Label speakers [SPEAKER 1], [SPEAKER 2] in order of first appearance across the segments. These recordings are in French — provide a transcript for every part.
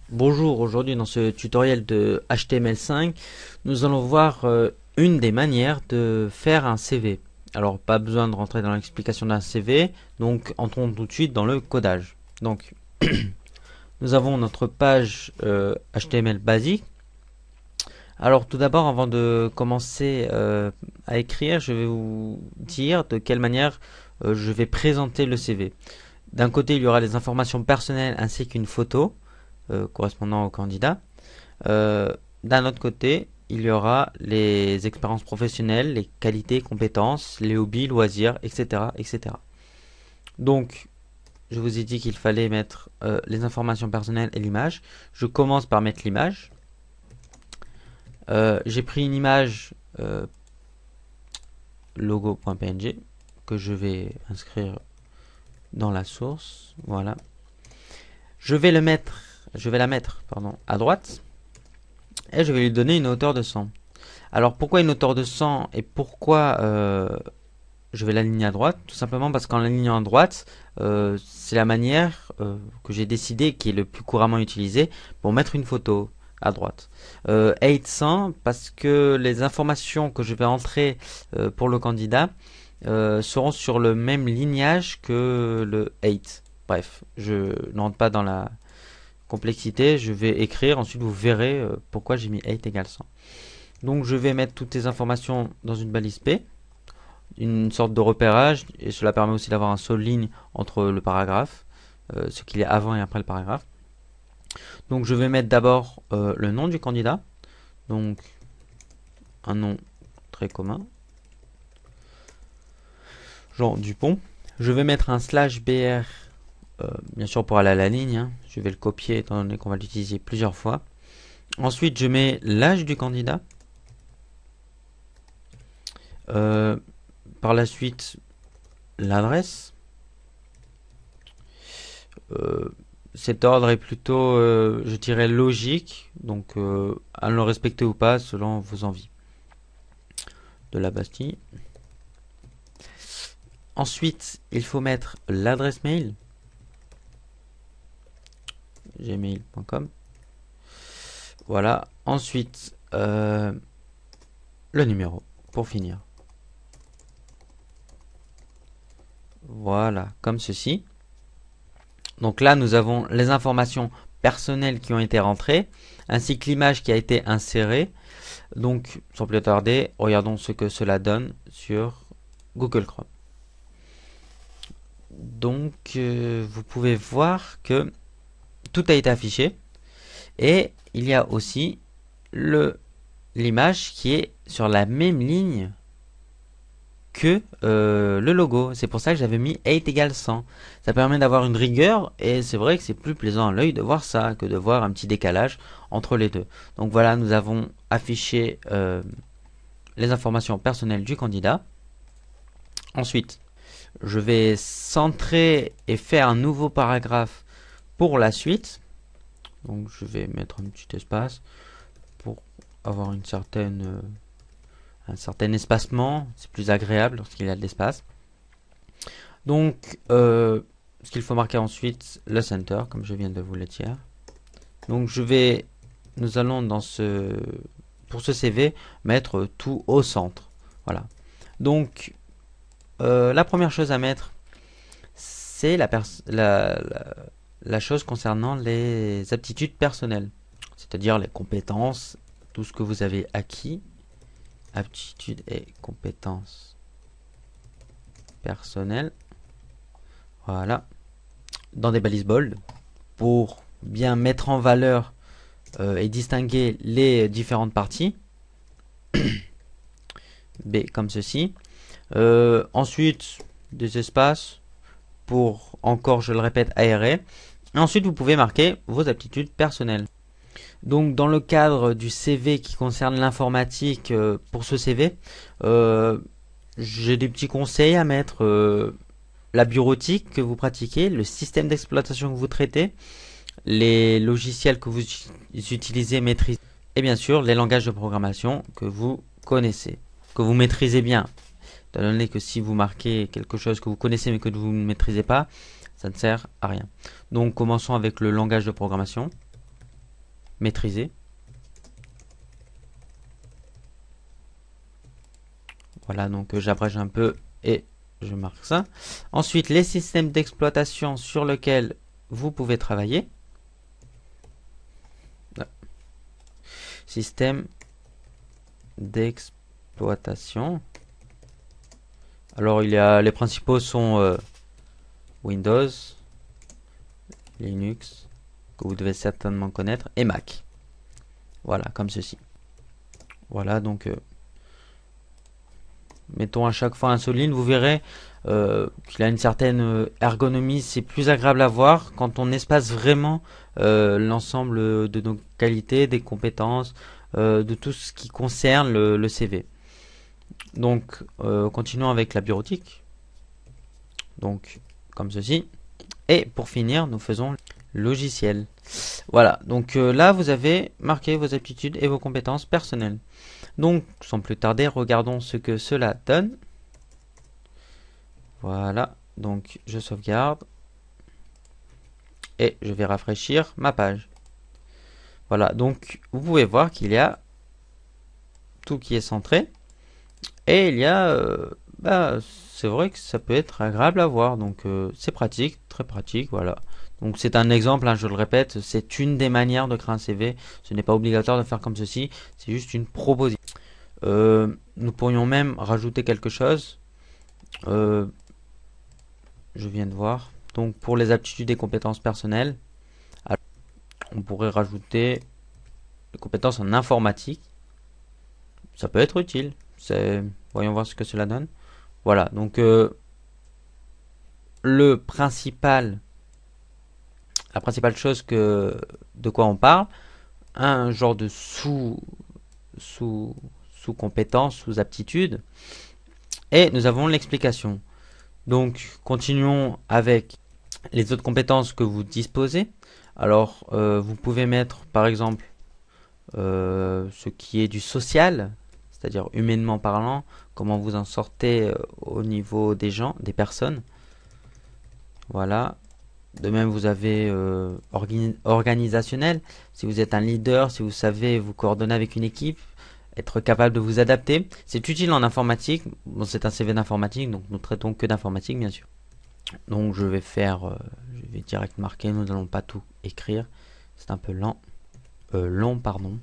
[SPEAKER 1] Bonjour, aujourd'hui dans ce tutoriel de HTML5, nous allons voir une des manières de faire un CV. Alors pas besoin de rentrer dans l'explication d'un CV, donc entrons tout de suite dans le codage. Donc nous avons notre page HTML basique. Alors tout d'abord, avant de commencer à écrire, je vais vous dire de quelle manière je vais présenter le CV. D'un côté, il y aura les informations personnelles ainsi qu'une photo correspondant au candidat. Euh, D'un autre côté, il y aura les expériences professionnelles, les qualités, compétences, les hobbies, loisirs, etc., etc. Donc, je vous ai dit qu'il fallait mettre les informations personnelles et l'image. Je commence par mettre l'image. J'ai pris une image logo.png que je vais inscrire dans la source. Voilà. Je vais la mettre, pardon, à droite et je vais lui donner une hauteur de 100. Alors pourquoi une hauteur de 100 et pourquoi je vais l'aligner à droite? Tout simplement parce qu'en l'alignant à droite, c'est la manière que j'ai décidé qui est le plus couramment utilisée pour mettre une photo à droite. 800 parce que les informations que je vais entrer pour le candidat seront sur le même lignage que le 8. Bref, je n'entre pas dans la complexité, je vais écrire, ensuite vous verrez pourquoi j'ai mis 8 égale 100. Donc je vais mettre toutes les informations dans une balise P, une sorte de repérage, et cela permet aussi d'avoir un seul ligne entre le paragraphe, ce qu'il y a avant et après le paragraphe. Donc je vais mettre d'abord le nom du candidat, donc un nom très commun, Jean Dupont. Je vais mettre un slash br, bien sûr pour aller à la ligne, hein. Je vais le copier étant donné qu'on va l'utiliser plusieurs fois. Ensuite je mets l'âge du candidat. Par la suite l'adresse. Cet ordre est plutôt, je dirais, logique, donc à le respecter ou pas selon vos envies. De la Bastille. Ensuite, il faut mettre l'adresse mail, gmail.com. Voilà. Ensuite, le numéro, pour finir. Voilà, comme ceci. Donc là, nous avons les informations personnelles qui ont été rentrées, ainsi que l'image qui a été insérée. Donc, sans plus tarder, regardons ce que cela donne sur Google Chrome. Donc, vous pouvez voir que tout a été affiché. Et il y a aussi l'image qui est sur la même ligne que le logo. C'est pour ça que j'avais mis 8 égale 100. Ça permet d'avoir une rigueur et c'est vrai que c'est plus plaisant à l'œil de voir ça que de voir un petit décalage entre les deux. Donc voilà, nous avons affiché les informations personnelles du candidat. Ensuite, je vais centrer et faire un nouveau paragraphe pour la suite. Donc je vais mettre un petit espace pour avoir un certain espacement. C'est plus agréable lorsqu'il y a de l'espace. Donc ce qu'il faut marquer ensuite, le center, comme je viens de vous le dire. Donc nous allons pour ce CV mettre tout au centre. Voilà. Donc la première chose à mettre, c'est la chose concernant les aptitudes personnelles, c'est-à-dire les compétences, tout ce que vous avez acquis, aptitudes et compétences personnelles. Voilà, dans des balises bold pour bien mettre en valeur et distinguer les différentes parties. B comme ceci. Ensuite, des espaces pour, encore je le répète, aérer. Et ensuite, vous pouvez marquer vos aptitudes personnelles. Donc, dans le cadre du CV qui concerne l'informatique, pour ce CV, j'ai des petits conseils à mettre. La bureautique que vous pratiquez, le système d'exploitation que vous traitez, les logiciels que vous utilisez, maîtrisez, et bien sûr les langages de programmation que vous connaissez, que vous maîtrisez bien. Étant donné que si vous marquez quelque chose que vous connaissez mais que vous ne maîtrisez pas, ça ne sert à rien. Donc commençons avec le langage de programmation. maîtriser. Voilà, donc j'abrège un peu et je marque ça. Ensuite, les systèmes d'exploitation sur lesquels vous pouvez travailler. Système d'exploitation. Alors, les principaux sont Windows, Linux, que vous devez certainement connaître, et Mac. Voilà, comme ceci. Voilà, donc mettons à chaque fois un solide, vous verrez qu'il a une certaine ergonomie, c'est plus agréable à voir quand on espace vraiment l'ensemble de nos qualités, des compétences, de tout ce qui concerne le CV. Donc continuons avec la bureautique. Donc comme ceci. Et pour finir, nous faisons logiciel. Voilà, donc là vous avez marqué vos aptitudes et vos compétences personnelles. Donc, sans plus tarder, regardons ce que cela donne. Voilà, donc je sauvegarde. Et je vais rafraîchir ma page. Voilà, donc vous pouvez voir qu'il y a tout qui est centré. Et il y a... c'est vrai que ça peut être agréable à voir. Donc c'est pratique, très pratique, voilà. Donc c'est un exemple, hein, je le répète, c'est une des manières de créer un CV. Ce n'est pas obligatoire de faire comme ceci, c'est juste une proposition. Nous pourrions même rajouter quelque chose. Je viens de voir. Donc pour les aptitudes et compétences personnelles, on pourrait rajouter les compétences en informatique. Ça peut être utile. Voyons voir ce que cela donne. Voilà, donc la principale chose de quoi on parle, un genre de sous-compétences, sous-aptitudes, et nous avons l'explication. Donc, continuons avec les autres compétences que vous disposez. Alors, vous pouvez mettre, par exemple, ce qui est du social, c'est-à-dire humainement parlant, comment vous en sortez au niveau des gens, des personnes. Voilà. De même, vous avez organisationnel. Si vous êtes un leader, si vous savez vous coordonner avec une équipe, être capable de vous adapter. C'est utile en informatique. Bon, c'est un CV d'informatique, donc nous traitons que d'informatique, bien sûr. Donc je vais direct marquer. Nous n'allons pas tout écrire. C'est un peu long, pardon.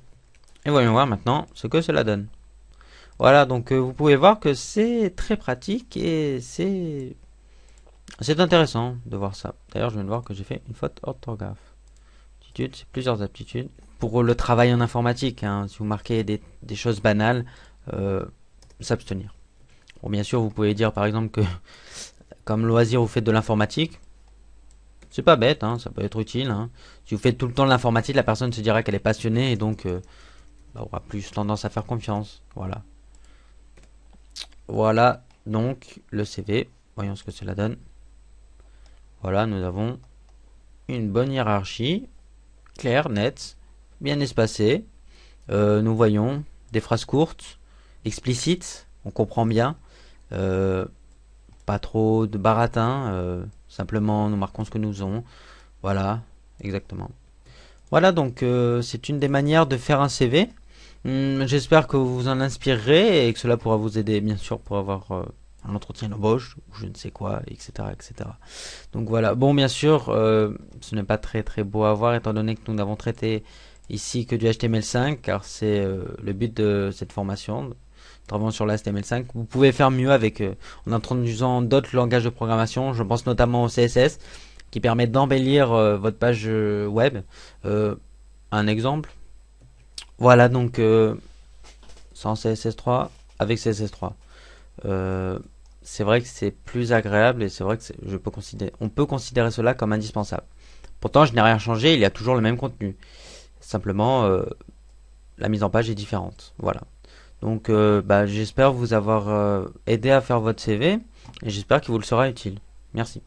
[SPEAKER 1] Et voyons voir maintenant ce que cela donne. Voilà, donc vous pouvez voir que c'est très pratique et c'est intéressant de voir ça. D'ailleurs, je viens de voir que j'ai fait une faute orthographe. Aptitude, c'est plusieurs aptitudes. Pour le travail en informatique, hein, si vous marquez des choses banales, s'abstenir. Bon, bien sûr, vous pouvez dire par exemple que comme loisir, vous faites de l'informatique. C'est pas bête, hein, ça peut être utile. Hein. Si vous faites tout le temps de l'informatique, la personne se dira qu'elle est passionnée et donc aura plus tendance à faire confiance. Voilà. Voilà donc le CV. Voyons ce que cela donne. Voilà, nous avons une bonne hiérarchie, claire, nette, bien espacée. Nous voyons des phrases courtes, explicites, on comprend bien. Pas trop de baratin, simplement nous marquons ce que nous faisons. Voilà, exactement. Voilà, donc c'est une des manières de faire un CV. J'espère que vous vous en inspirerez et que cela pourra vous aider, bien sûr, pour avoir un entretien d'embauche ou je ne sais quoi, etc., etc. Donc voilà. Bon, bien sûr, ce n'est pas très très beau à voir étant donné que nous n'avons traité ici que du HTML5, car c'est le but de cette formation. Travaillant sur l'HTML5, vous pouvez faire mieux avec en introduisant d'autres langages de programmation. Je pense notamment au CSS qui permet d'embellir votre page web. Un exemple. Voilà donc sans CSS3 avec CSS3. C'est vrai que c'est plus agréable et c'est vrai que on peut considérer cela comme indispensable. Pourtant, je n'ai rien changé, il y a toujours le même contenu. Simplement, la mise en page est différente. Voilà. Donc, j'espère vous avoir aidé à faire votre CV et j'espère qu'il vous le sera utile. Merci.